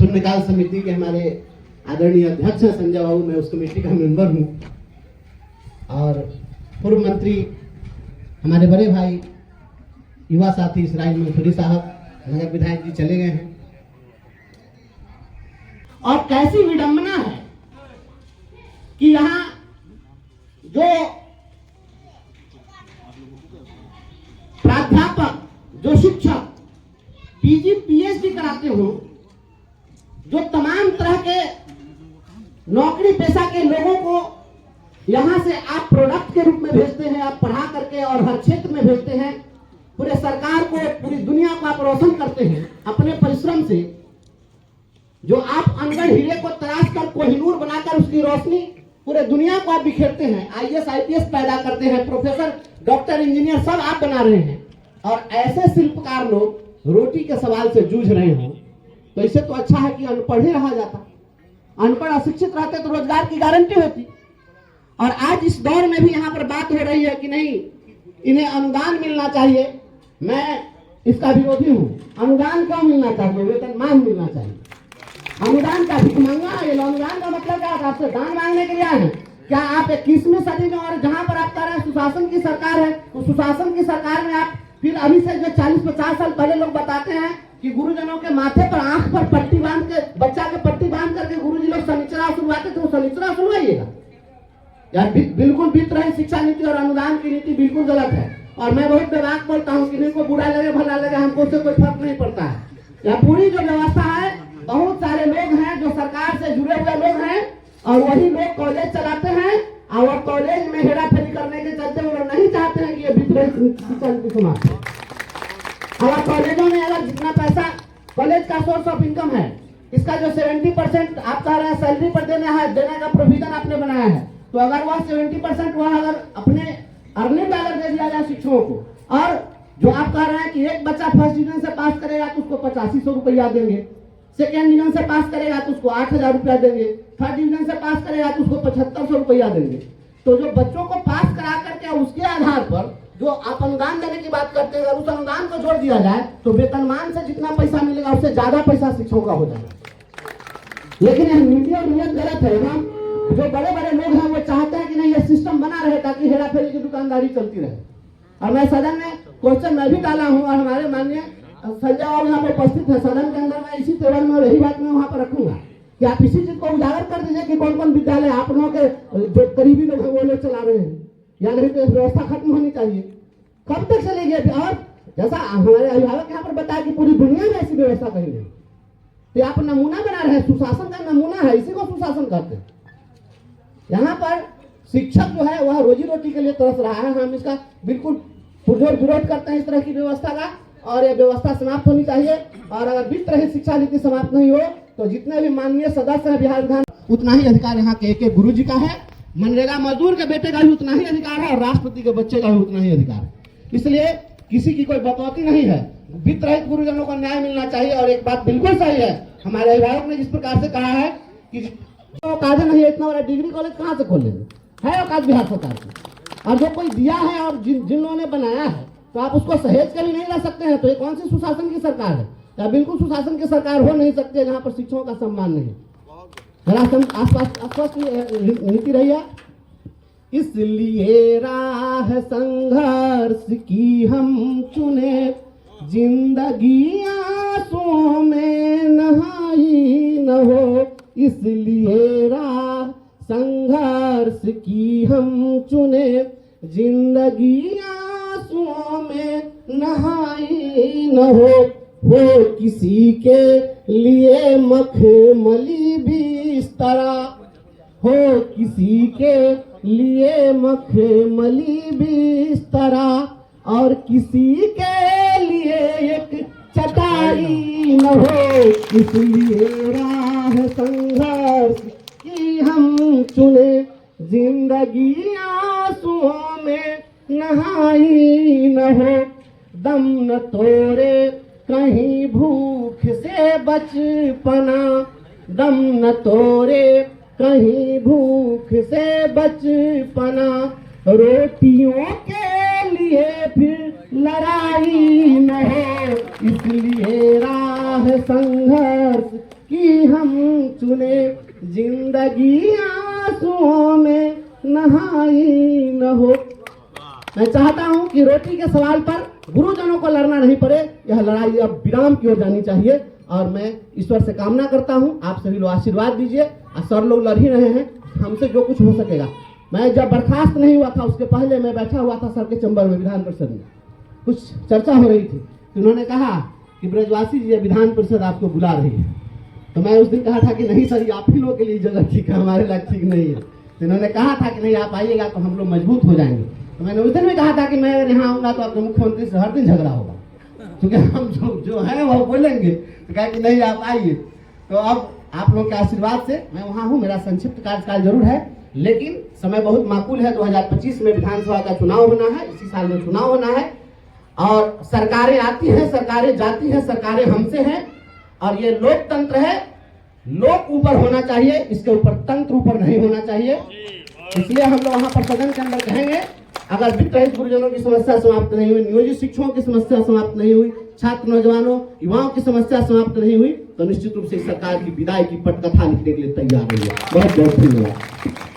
शून्यकाल समिति के हमारे आदरणीय अध्यक्ष हैं संजय बाबू, मैं उस कमेटी का मेंबर हूँ। और पूर्व मंत्री हमारे बड़े भाई युवा साथी इसराइल मंसूरी साहब नगर विधायक जी चले गए हैं। और कैसी विडंबना है कि यहाँ जो प्राध्यापक, जो शिक्षक पीजी पीएचडी कराते हो, जो तमाम तरह के नौकरी पेशा के लोगों को यहाँ से आप प्रोडक्ट के रूप में भेजते हैं, आप पढ़ा करके और हर क्षेत्र में भेजते हैं, पूरे सरकार को, पूरी दुनिया को आप रोशन करते हैं अपने परिश्रम से। जो आप अनगढ़ हीरे को तराश कर कोहिनूर बनाकर उसकी रोशनी पूरे दुनिया को आप बिखेरते हैं, आईएएस आईपीएस पैदा करते हैं, प्रोफेसर डॉक्टर इंजीनियर सब आप बना रहे हैं। और ऐसे शिल्पकार लोग रोटी के सवाल से जूझ रहे हो, तो इससे तो अच्छा है कि अनपढ़ ही रहा जाता। अनपढ़ अशिक्षित रहते तो रोजगार की गारंटी होती। और आज इस दौर में भी यहाँ पर बात हो रही है कि नहीं, इन्हें अनुदान मिलना चाहिए। मैं इसका विरोधी हूँ। अनुदान क्यों मिलना चाहिए? वेतनमान मिलना चाहिए। अनुदान का भिख मांगा है। अनुदान का मतलब क्या है? आपसे दान मांगने के लिए आए हैं क्या? आप 21वीं सदी में और जहाँ पर आप कह रहे हैं सुशासन की सरकार है, तो सुशासन की सरकार में आप फिर अभी से जो 40-50 साल पहले लोग बताते हैं कि गुरुजनों के माथे पर आंख पर पट्टी बांध के, बच्चा के पट्टी बांध करके गुरुजी लोग शनिचरा सुनवाते थे, वो शनिचरा सुनवाइएगा यार। बिल्कुल बीत रही शिक्षा नीति और अनुदान की नीति बिल्कुल गलत है। और मैं बहुत बेबाक बोलता हूँ, किसी को बुरा लगे भला लगे, हमको उससे कोई फर्क नहीं पड़ता है। यह पूरी जो व्यवस्था है, बहुत सारे लोग हैं जो सरकार से जुड़े हुए लोग हैं और वही लोग कॉलेज चलाते हैं और कॉलेज में हेरा फेरी करने के चलते वो नहीं चाहते हैं कि ये बीत रही शिक्षा नीति समाप्त हो। और कॉलेजों में अगर जितना पैसा कॉलेज का सोर्स ऑफ इनकम है, इसका जो 70% आप कह रहे हैं सैलरी पर देने का प्रोविजन आपने बनाया है, तो अगर वह 70% वह अगर अपने अर्निंग अगर दे दिया जाए शिक्षकों को, और जो आप कह रहे हैं कि एक बच्चा फर्स्ट डिवीजन से पास करेगा तो उसको 8500 रुपया देंगे, सेकेंड डिवीजन से पास करेगा तो उसको 8000 रुपया देंगे, थर्ड डिवीजन से पास करेगा तो उसको 7500 रुपया देंगे। तो जो बच्चों को पास करा करके उसके आधार पर जो आप अनुदान देने की बात करते हैं, अगर उस अनुदान को जोड़ दिया जाए तो वेतनमान से जितना पैसा मिलेगा उससे ज्यादा पैसा शिक्षकों का हो जाएगा। लेकिन यह नीति और नियत गलत है। हम जो बड़े बड़े लोग हैं वो चाहते हैं कि नहीं, ये सिस्टम बना रहे ताकि हेरा फेरी की दुकानदारी चलती रहे। और मैं सदन में क्वेश्चन मैं भी डाला हूँ और हमारे माननीय संजय बाबू यहाँ पर उपस्थित है सदन के अंदर, मैं इसी टेबल में यही बात मैं वहाँ पर रखूंगा कि आप इसी चीज को उजागर कर दीजिए कि कौन कौन विद्यालय आप लोगों के जो करीबी लोग हैं वो लोग चला रहे हैं, या नहीं तो व्यवस्था खत्म होनी चाहिए। कब तक चलेगी? और जैसा हमारे अभिभावक यहाँ पर बताया कि पूरी दुनिया में ऐसी व्यवस्था कहीं नहीं, तो आप नमूना बना रहे हैं, सुशासन का नमूना है, इसी को सुशासन कहते हैं। यहाँ पर शिक्षक जो है वह रोजी रोटी के लिए तरस रहा है। हम इसका बिल्कुल पुरजोर विरोध करते हैं इस तरह की व्यवस्था का, और ये व्यवस्था समाप्त होनी चाहिए। और अगर बीत रही शिक्षा नीति समाप्त नहीं हो तो जितने भी माननीय सदस्य हैं बिहार विधान, उतना ही अधिकार यहाँ के एक गुरु जी का है, मनरेगा मजदूर के बेटे का भी उतना ही अधिकार है, और राष्ट्रपति के बच्चे का भी उतना ही अधिकार है। इसलिए किसी की कोई बकौती नहीं है। वित्त रहित गुरुजनों को न्याय मिलना चाहिए। और एक बात बिल्कुल सही है, हमारे अभिभावक ने जिस प्रकार से कहा है कि औकात नहीं है, इतना बड़ा डिग्री कॉलेज कहाँ से खोल लेंगे, है औकात बिहार सरकार की। और जो कोई दिया है और जिन लोगों ने बनाया है, तो आप उसको सहेज कर भी नहीं रह सकते हैं। तो ये कौन सी सुशासन की सरकार है? या बिल्कुल सुशासन की सरकार हो नहीं सकती है जहाँ पर शिक्षकों का सम्मान नहीं। आसपास नीति रही है। इसलिए राह संघर्ष की हम चुने, जिंदगी आंसुओं में नहाई न हो। इसलिए राह संघर्ष की हम चुने, जिंदगी आंसुओं में नहाई न हो किसी के लिए मखमली बिस्तरा, हो किसी के लिए मखमली बिस्तरा, और किसी के लिए एक चटाई न हो। इसलिए राह संघर्ष की हम चुने, जिंदगी आंसुओं में नहाई न हो। दम न तोड़े कहीं भूख से बचपना, दम न तोड़े कहीं भूख से बचपना, रोटियों के लिए फिर लड़ाई न हो। इसलिए राह संघर्ष कि हम चुने जिंदगी आंसुओं में नहाई न हो। मैं चाहता हूं कि रोटी के सवाल पर गुरुजनों को लड़ना नहीं पड़े, यह लड़ाई अब विराम की ओर जानी चाहिए। और मैं ईश्वर से कामना करता हूं, आप सभी लोग आशीर्वाद दीजिए। और सर लोग लड़ ही रहे हैं, हमसे जो कुछ हो सकेगा। मैं जब बर्खास्त नहीं हुआ था उसके पहले मैं बैठा हुआ था सर के चंबर में, विधान परिषद में कुछ चर्चा हो रही थी, तो उन्होंने कहा कि ब्रजवासी जी विधान परिषद आपको बुला रही है। तो मैं उस दिन कहा था कि नहीं सर, ये आप ही लोगों के लिए जगह ठीक है, हमारे लिए ठीक नहीं है। तो इन्होंने कहा था कि नहीं आप आइएगा तो हम लोग मजबूत हो जाएंगे। तो मैंने उस दिन भी कहा था कि मैं अगर यहाँ आऊँगा तो आपके मुख्यमंत्री से हर दिन झगड़ा होगा, क्योंकि हम जो है वो बोलेंगे। तो कहा कि नहीं आप आइए। तो अब आप लोगों के आशीर्वाद से मैं वहाँ हूँ। मेरा संक्षिप्त कार्यकाल जरूर है, लेकिन समय बहुत माकूल है। 2025 में विधानसभा का चुनाव होना है, इसी साल में चुनाव होना है। और सरकारें आती हैं, सरकारें जाती हैं, सरकारें हमसे हैं। और ये लोकतंत्र है, लोक ऊपर होना चाहिए, इसके ऊपर तंत्र ऊपर नहीं होना चाहिए। इसलिए हम लोग वहाँ पर सदन के अंदर कहेंगे, अगर वित्त रहित गुरुजनों की समस्या समाप्त नहीं हुई, नियोजित शिक्षकों की समस्या समाप्त नहीं हुई, छात्र नौजवानों युवाओं की समस्या समाप्त नहीं हुई, तो निश्चित रूप से इस सरकार की विदाई की पटकथा लिखने के लिए तैयार रहिए। बहुत बहुत धन्यवाद।